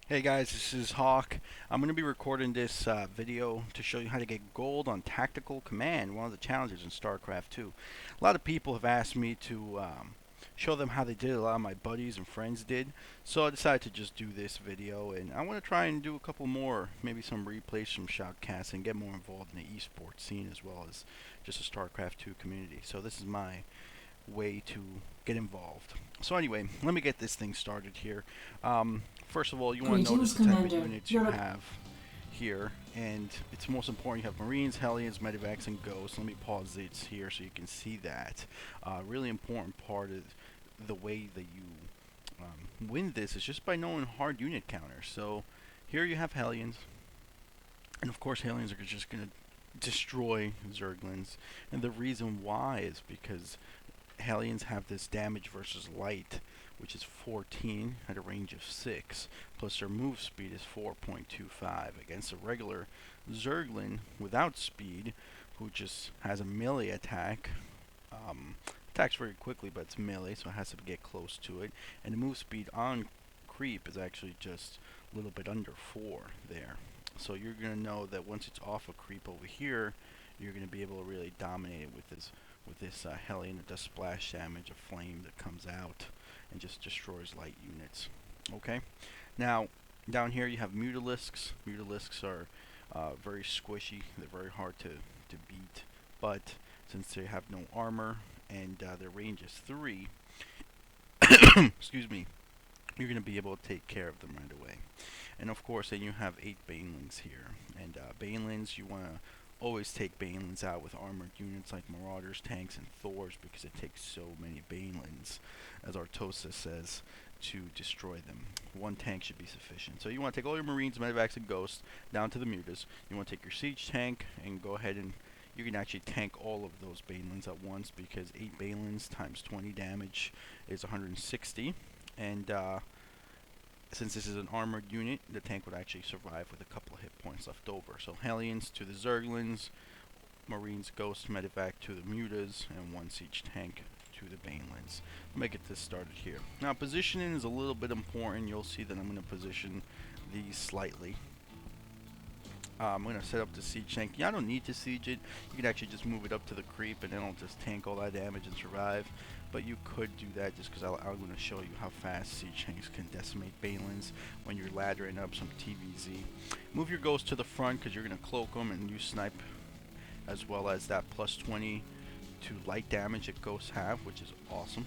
Hey guys, this is Hawk. I'm going to be recording this video to show you how to get gold on Tactical Command, one of the challenges in Starcraft 2. A lot of people have asked me to show them how they did it. A lot of my buddies and friends did. So I decided to just do this video, and I want to try and do a couple more, maybe some replays from Shoutcast, and get more involved in the esports scene as well as just the Starcraft 2 community. So this is my way to get involved. So anyway, let me get this thing started here. First of all, you want to notice Greetings, the type of Commander. units you You're have here, and it's most important you have Marines, Hellions, Medivacs, and Ghosts. Let me pause this here so you can see that. Really important part of the way that you win this is just by knowing hard unit counters. So here you have Hellions, and of course Hellions are just going to destroy Zerglings, and the reason why is because Hellions have this damage versus light, which is 14 at a range of 6, plus their move speed is 4.25 against a regular Zerglin without speed, who just has a melee attack. Attacks very quickly, but it's melee, so it has to get close to it. And the move speed on creep is actually just a little bit under 4 there. So you're going to know that once it's off a creep over here, you're going to be able to really dominate it with this Hellion that does splash damage, a flame that comes out and just destroys light units. Okay, now down here you have Mutalisks. Mutalisks are very squishy. They're very hard to beat, but since they have no armor and their range is 3, excuse me, you're going to be able to take care of them right away. And of course, then you have 8 Banelings here. And Banelings, you want to always take Banelings out with armored units like Marauders, Tanks, and Thors because it takes so many Banelings, as Artosa says, to destroy them. One tank should be sufficient. So you want to take all your Marines, Medivacs, and Ghosts down to the Mutas. You want to take your Siege tank and go ahead and you can actually tank all of those Banelings at once because 8 Banelings times 20 damage is 160. And since this is an armored unit, the tank would actually survive with a couple of hit points left over. So Hellions to the Zerglings, Marines, Ghosts, Medivac to the Mutas, and one Siege tank to the Banelings. Let me get this started here. Now positioning is a little bit important. You'll see that I'm going to position these slightly. I'm going to set up the siege tank. Yeah, I don't need to siege it. You can actually just move it up to the creep and then it'll just tank all that damage and survive. But you could do that just because I'm going to show you how fast siege tanks can decimate Balins when you're laddering up some TVZ. Move your ghost to the front because you're going to cloak them and use snipe, as well as that plus 20 to light damage that ghosts have, which is awesome.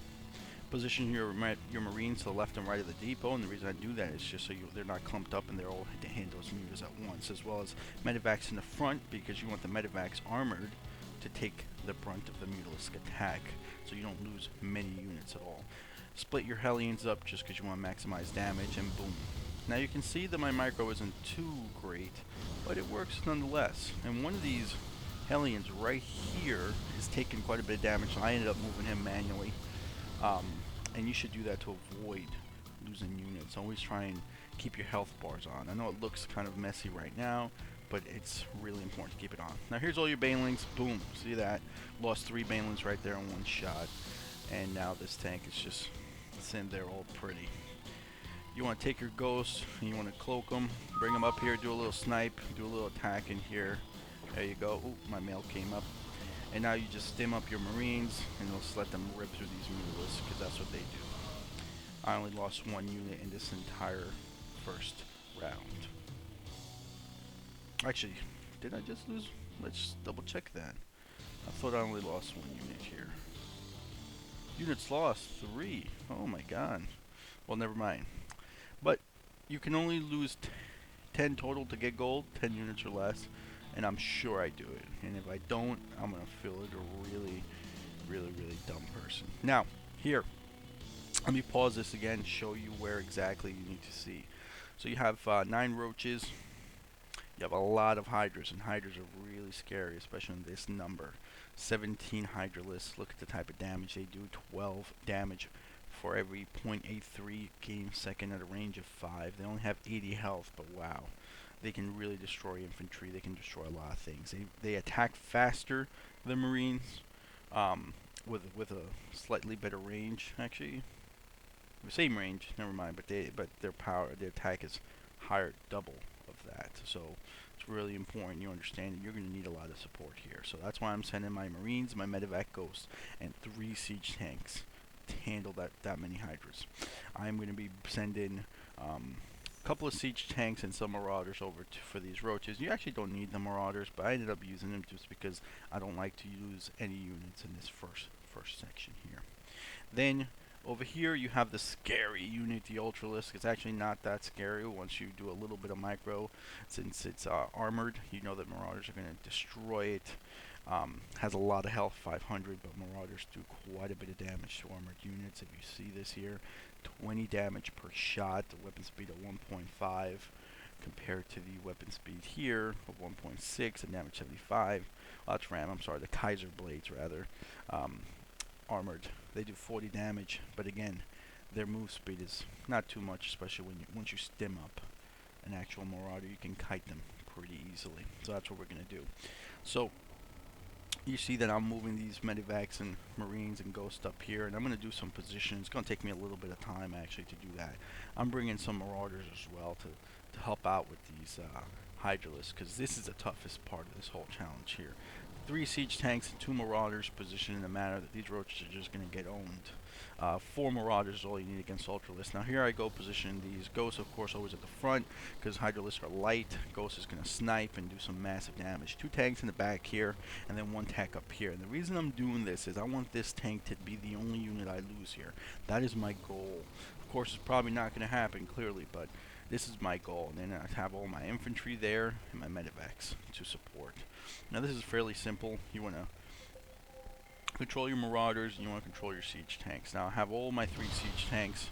Position your Marines to the left and right of the depot, and the reason I do that is just so they're not clumped up and they're all to handle those mutas at once, as well as Medivacs in the front because you want the Medivacs armored to take the brunt of the Mutalisk attack, so you don't lose many units at all. Split your Hellions up just because you want to maximize damage, and boom. Now you can see that my micro isn't too great, but it works nonetheless. And one of these Hellions right here is taking quite a bit of damage, so I ended up moving him manually. And you should do that to avoid losing units. Always try and keep your health bars on. I know it looks kind of messy right now, but it's really important to keep it on. Now here's all your Banelings. Boom. See that? Lost 3 Banelings right there in one shot. And now this tank is just sitting there all pretty. You want to take your ghosts and you want to cloak them. Bring them up here, do a little snipe, do a little attack in here. There you go. Ooh, my mail came up. And now you just stim up your Marines, and you'll just let them rip through these Mutalisks, because that's what they do. I only lost 1 unit in this entire first round. Actually, did I just lose? Let's double check that. I thought I only lost 1 unit here. Units lost 3. Oh my god. Well, never mind. But you can only lose 10 total to get gold, 10 units or less. And I'm sure I do it. And if I don't, I'm going to feel like a really dumb person. Now, here, let me pause this again, show you where exactly you need to see. So you have 9 roaches. You have a lot of hydras, and hydras are really scary, especially in this number. 17 hydralisks. Look at the type of damage they do. 12 damage for every 0.83 game second at a range of 5. They only have 80 health, but wow. They can really destroy infantry. They can destroy a lot of things. They attack faster than Marines, with a slightly better range. Actually, the same range. Never mind. But their attack is higher double of that. So it's really important you understand that you're going to need a lot of support here. So that's why I'm sending my Marines, my medevac ghosts, and 3 siege tanks to handle that many hydras. I'm going to be sending a couple of siege tanks and some marauders over for these roaches. You actually don't need the marauders, but I ended up using them just because I don't like to use any units in this first section here. Then over here you have the scary unit, the Ultralisk. It's actually not that scary once you do a little bit of micro. Since it's armored, you know that Marauders are going to destroy it. Has a lot of health, 500, but Marauders do quite a bit of damage to armored units. If you see this here, 20 damage per shot, the weapon speed at 1.5 compared to the weapon speed here of 1.6 and damage 75. Well, that's RAM, I'm sorry, the Kaiser Blades rather. Armored, they do 40 damage, but again, their move speed is not too much, especially when once you stim up an actual Marauder, you can kite them pretty easily. So that's what we're going to do. So you see that I'm moving these medevacs and marines and ghosts up here, and I'm going to do some positions. It's going to take me a little bit of time actually to do that. I'm bringing some marauders as well to help out with these hydralisks, because this is the toughest part of this whole challenge here. 3 siege tanks and 2 marauders positioned in a manner that these roaches are just going to get owned. 4 marauders is all you need against Ultralisk. Now here I go positioning these. Ghosts, of course, always at the front because Hydralisks are light. Ghost is going to snipe and do some massive damage. 2 tanks in the back here and then 1 tank up here. And the reason I'm doing this is I want this tank to be the only unit I lose here. That is my goal. Of course, it's probably not going to happen clearly, but this is my goal. And then I have all my infantry there and my medevacs to support. Now this is fairly simple. You want to control your marauders and you want to control your siege tanks. Now I have all my 3 siege tanks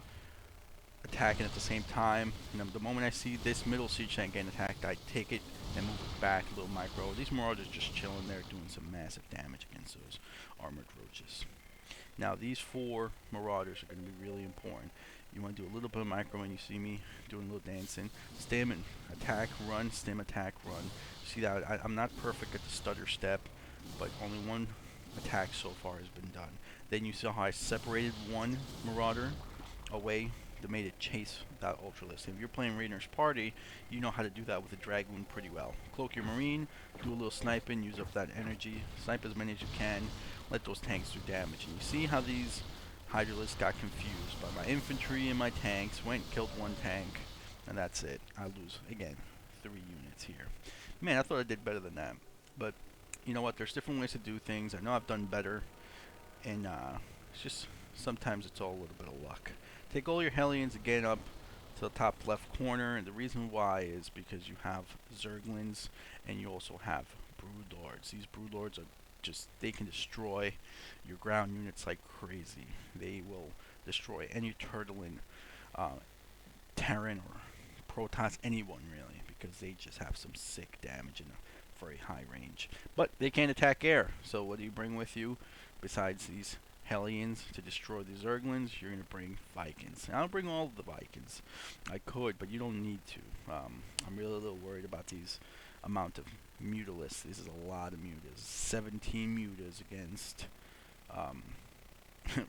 attacking at the same time, and the moment I see this middle siege tank getting attacked, I take it and move it back a little micro. These marauders just chilling there doing some massive damage against those armored roaches. Now these 4 marauders are going to be really important. You want to do a little bit of micro when you see me doing a little dancing. Stim and attack, run, stim, attack, run. See that I'm not perfect at the stutter step, but only 1 attack so far has been done. Then you saw how I separated 1 marauder away that made it chase that Ultralisk. If you're playing Rainer's Party, you know how to do that with a Dragoon pretty well. Cloak your Marine, do a little sniping, use up that energy, snipe as many as you can, let those tanks do damage. And you see how these Hydralisks got confused by my infantry and my tanks, went and killed 1 tank, and that's it. I lose, again, 3 units here. Man, I thought I did better than that. But, you know what, there's different ways to do things. I know I've done better, and it's just, sometimes it's all a little bit of luck. Take all your Hellions again up to the top left corner, and the reason why is because you have Zerglings, and you also have Broodlords. These Broodlords are just, they can destroy your ground units like crazy. They will destroy any Turtling, Terran, or Protoss, anyone really, because they just have some sick damage in a very high range. But they can't attack air, so what do you bring with you besides these Hellions to destroy the Zerglings? You're going to bring Vikings. And I'll bring all of the Vikings. I could, but you don't need to. I'm really a little worried about these amount of Mutalisks. This is a lot of mutas. 17 mutas against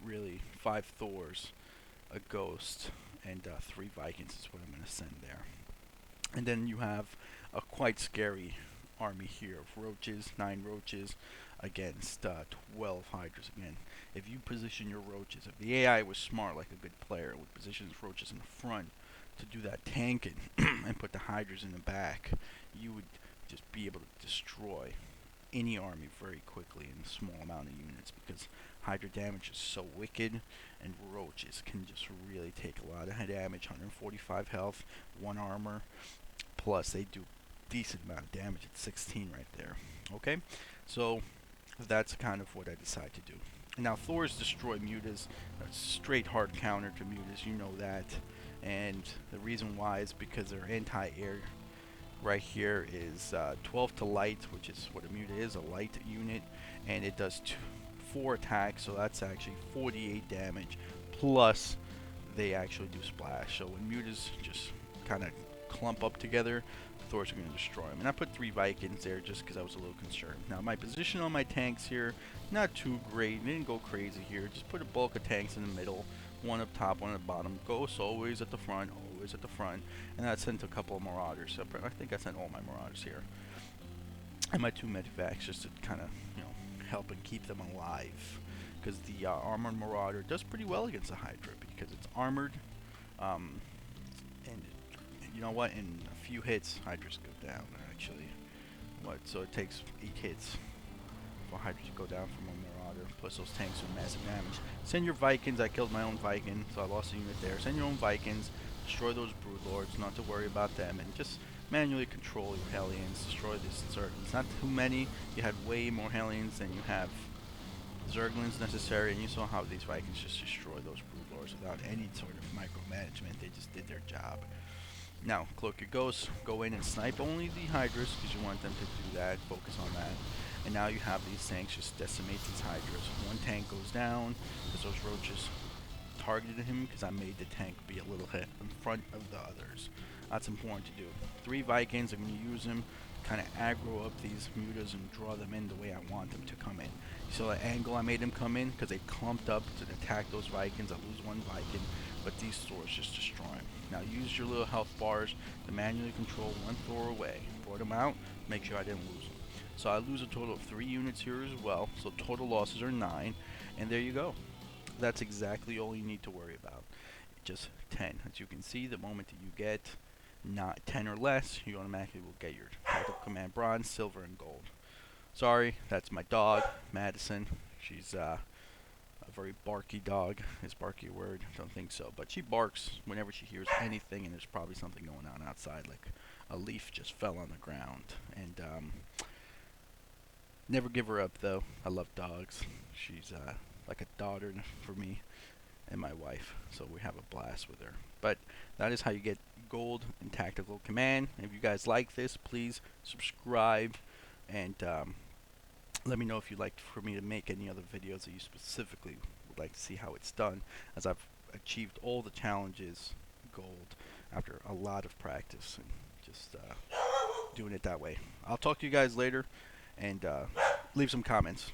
really 5 Thors, a Ghost, and 3 Vikings is what I'm going to send there. And then you have a quite scary army here of roaches, 9 roaches against 12 hydras. Again, if you position your roaches, if the AI was smart like a good player, would position his roaches in the front to do that tanking and put the hydras in the back, you would just be able to destroy any army very quickly in a small amount of units, because hydra damage is so wicked, and roaches can just really take a lot of damage. 145 health, 1 armor, plus they do decent amount of damage at 16 right there. Okay, so that's kind of what I decide to do. Now Thors destroy mutas, a straight hard counter to mutas, you know that, and the reason why is because they're anti-air. Right here is 12 to light, which is what a muta is, a light unit, and it does 4 attacks, so that's actually 48 damage, plus they actually do splash. So when mutas just kind of clump up together, Thors are going to destroy them. And I put 3 Vikings there just because I was a little concerned. Now my position on my tanks here, not too great, didn't go crazy here, just put a bulk of tanks in the middle, 1 up top, 1 at the bottom. Ghosts always at the front, is at the front, and I sent a couple of Marauders. So I think I sent all my Marauders here, and my 2 Medivacs just to kind of help and keep them alive. Because the armored Marauder does pretty well against the Hydra because it's armored, um, and you know what? In a few hits, Hydras go down. Actually, so it takes 8 hits for Hydra to go down from a Marauder. Plus those tanks do massive damage. Send your Vikings. I killed my own Viking, so I lost a unit there. Send your own Vikings. Destroy those Broodlords. Not to worry about them, and just manually control your Hellions. Destroy these Zerglings. Not too many. You had way more Hellions than you have Zerglings necessary, and you saw how these Vikings just destroy those Broodlords without any sort of micromanagement. They just did their job. Now, cloak your ghosts, go in and snipe only the Hydras, because you want them to do that, focus on that. And now you have these tanks just decimate these Hydras. One tank goes down, because those roaches targeted him, because I made the tank be a little hit in front of the others. That's important to do. 3 Vikings, I'm going to use them, kind of aggro up these mutas and draw them in the way I want them to come in. You saw the angle I made them come in, because they clumped up to attack those Vikings. I lose 1 Viking, but these Thors just destroy them. Now use your little health bars to manually control 1 Thor away. Brought them out, make sure I didn't lose them. So I lose a total of 3 units here as well, so total losses are 9, and there you go. That's exactly all you need to worry about. Just 10. As you can see, the moment that you get not 10 or less, you automatically will get your Tactical Command Bronze, Silver, and Gold. Sorry, that's my dog, Madison. She's a very barky dog. Is barky a word? Don't think so. But she barks whenever she hears anything, and there's probably something going on outside, like a leaf just fell on the ground. And never give her up, though. I love dogs. She's like a daughter for me and my wife, so we have a blast with her. But that is how you get gold in Tactical Command. If you guys like this, please subscribe, and let me know if you'd like for me to make any other videos that you specifically would like to see how it's done, as I've achieved all the challenges gold after a lot of practice and just doing it that way. I'll talk to you guys later, and leave some comments.